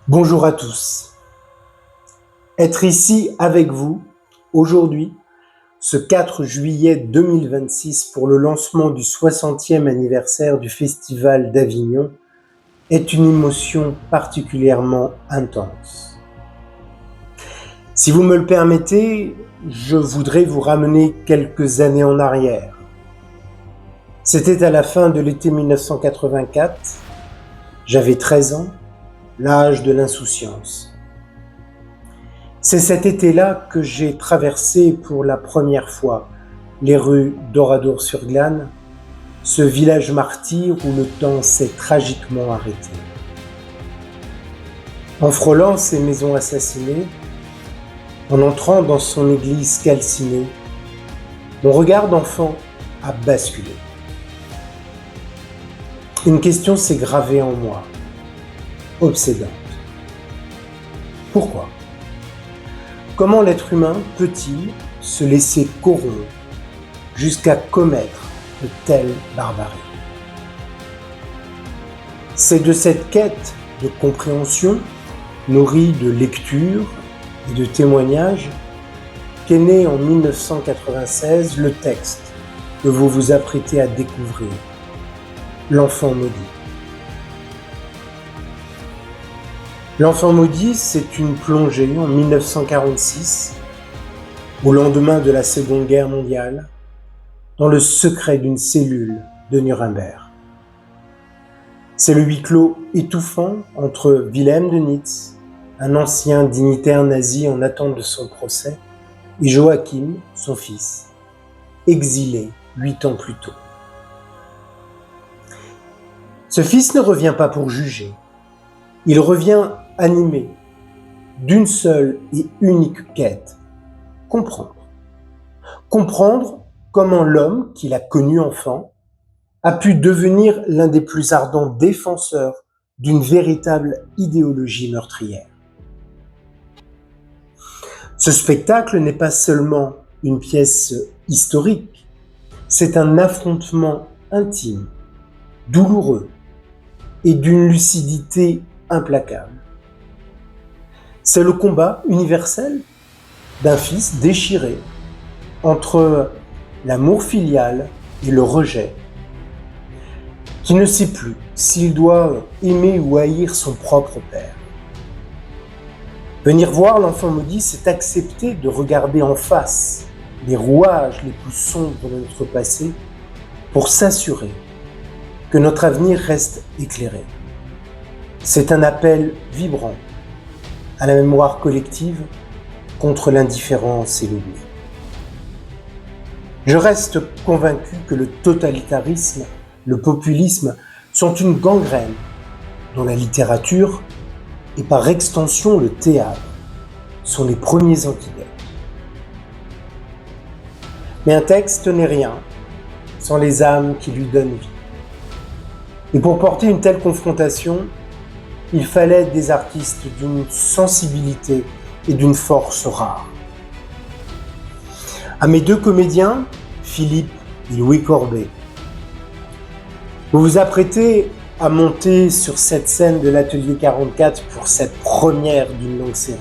Bonjour à tous. Être ici avec vous aujourd'hui, ce 4 juillet 2026 pour le lancement du 60e anniversaire du Festival d'Avignon est une émotion particulièrement intense. Si vous me le permettez, je voudrais vous ramener quelques années en arrière. C'était à la fin de l'été 1984, j'avais 13 ans, l'âge de l'insouciance. C'est cet été-là que j'ai traversé pour la première fois les rues d'Oradour-sur-Glane, ce village martyr où le temps s'est tragiquement arrêté. En frôlant ces maisons assassinées, en entrant dans son église calcinée, mon regard d'enfant a basculé. Une question s'est gravée en moi, obsédante. Pourquoi ? Comment l'être humain peut-il se laisser corrompre jusqu'à commettre de telles barbaries ? C'est de cette quête de compréhension, nourrie de lectures et de témoignages, qu'est né en 1996 le texte que vous vous apprêtez à découvrir, L'Enfant maudit. L'Enfant maudit, c'est une plongée en 1946, au lendemain de la Seconde Guerre mondiale, dans le secret d'une cellule de Nuremberg. C'est le huis clos étouffant entre Wilhelm de Nitz, un ancien dignitaire nazi en attente de son procès, et Joachim, son fils, exilé 8 ans plus tôt. Ce fils ne revient pas pour juger, il revient animé d'une seule et unique quête, comprendre. Comprendre comment l'homme qu'il a connu enfant a pu devenir l'un des plus ardents défenseurs d'une véritable idéologie meurtrière. Ce spectacle n'est pas seulement une pièce historique, c'est un affrontement intime, douloureux et d'une lucidité implacable. C'est le combat universel d'un fils déchiré entre l'amour filial et le rejet, qui ne sait plus s'il doit aimer ou haïr son propre père. Venir voir l'Enfant maudit, c'est accepter de regarder en face les rouages les plus sombres de notre passé pour s'assurer que notre avenir reste éclairé. C'est un appel vibrant à la mémoire collective contre l'indifférence et l'oubli. Je reste convaincu que le totalitarisme, le populisme sont une gangrène dont la littérature et par extension le théâtre sont les premiers antidotes. Mais un texte n'est rien sans les âmes qui lui donnent vie. Et pour porter une telle confrontation, il fallait des artistes d'une sensibilité et d'une force rares. À mes deux comédiens, Philippe et Louis Corbet, vous vous apprêtez à monter sur cette scène de l'Atelier 44 pour cette première d'une longue série.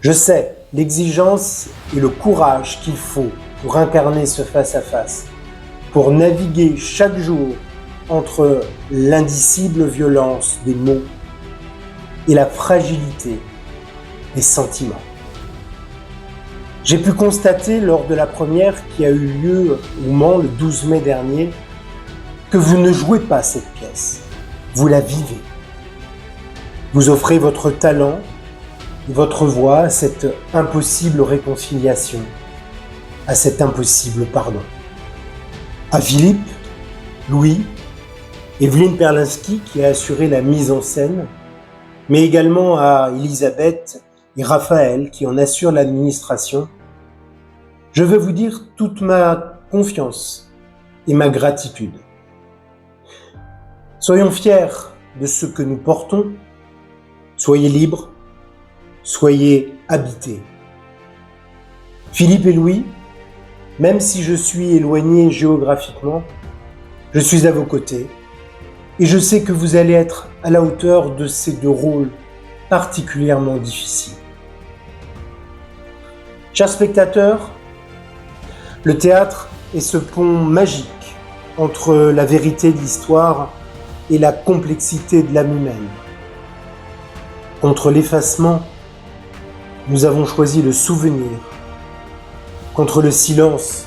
Je sais l'exigence et le courage qu'il faut pour incarner ce face-à-face, pour naviguer chaque jour entre l'indicible violence des mots et la fragilité des sentiments. J'ai pu constater lors de la première qui a eu lieu au Mans le 12 mai dernier que vous ne jouez pas cette pièce, vous la vivez. Vous offrez votre talent et votre voix à cette impossible réconciliation, à cet impossible pardon. À Philippe, Louis, Evelyne Perlinski qui a assuré la mise en scène, mais également à Elisabeth et Raphaël qui en assurent l'administration, je veux vous dire toute ma confiance et ma gratitude. Soyons fiers de ce que nous portons, soyez libres, soyez habités. Philippe et Louis, même si je suis éloigné géographiquement, je suis à vos côtés Et je sais que vous allez être à la hauteur de ces deux rôles particulièrement difficiles. Chers spectateurs, le théâtre est ce pont magique entre la vérité de l'histoire et la complexité de l'âme humaine. Contre l'effacement, nous avons choisi le souvenir. Contre le silence,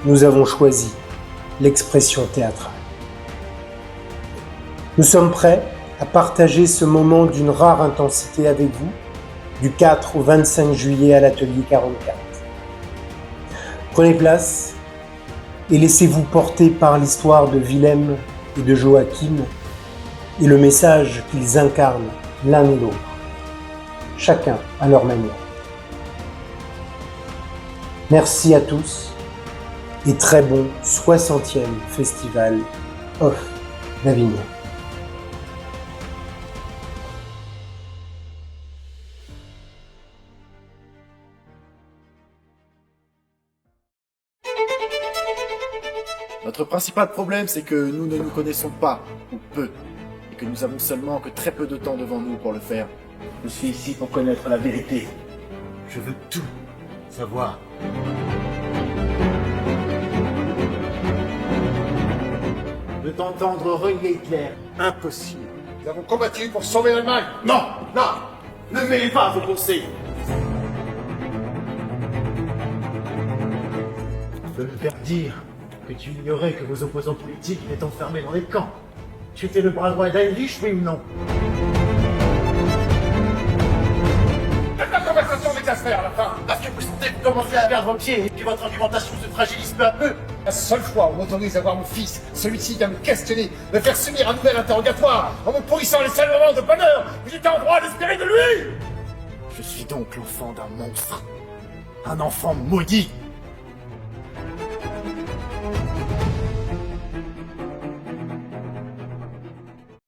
nous avons choisi l'expression théâtrale. Nous sommes prêts à partager ce moment d'une rare intensité avec vous, du 4 au 25 juillet à l'Atelier 44. Prenez place et laissez-vous porter par l'histoire de Willem et de Joachim et le message qu'ils incarnent l'un et l'autre, chacun à leur manière. Merci à tous et très bon 60e Festival Off d'Avignon. Notre principal problème, c'est que nous ne nous connaissons pas, ou peu, et que nous avons seulement que très peu de temps devant nous pour le faire. Je suis ici pour connaître la vérité. Je veux tout savoir. Je veux t'entendre renier Hitler. Impossible. Nous avons combattu pour sauver l'Allemagne. Non, non, ne mêlez pas vos pensées. Je veux me faire dire que tu ignorais que vos opposants politiques étaient enfermés dans des camps. Tu étais le bras droit d'Heinrich, oui ou non? La conversation m'exaspère à la fin. Parce que vous sentez que vous commencez à perdre vos pieds et que votre argumentation se fragilise peu à peu. La seule fois où on m'autorise à voir mon fils, celui-ci vient me questionner, me faire subir un nouvel interrogatoire, en me pourrissant les seuls moments de bonheur où j'étais en droit d'espérer de lui. Je suis donc l'enfant d'un monstre. Un enfant maudit.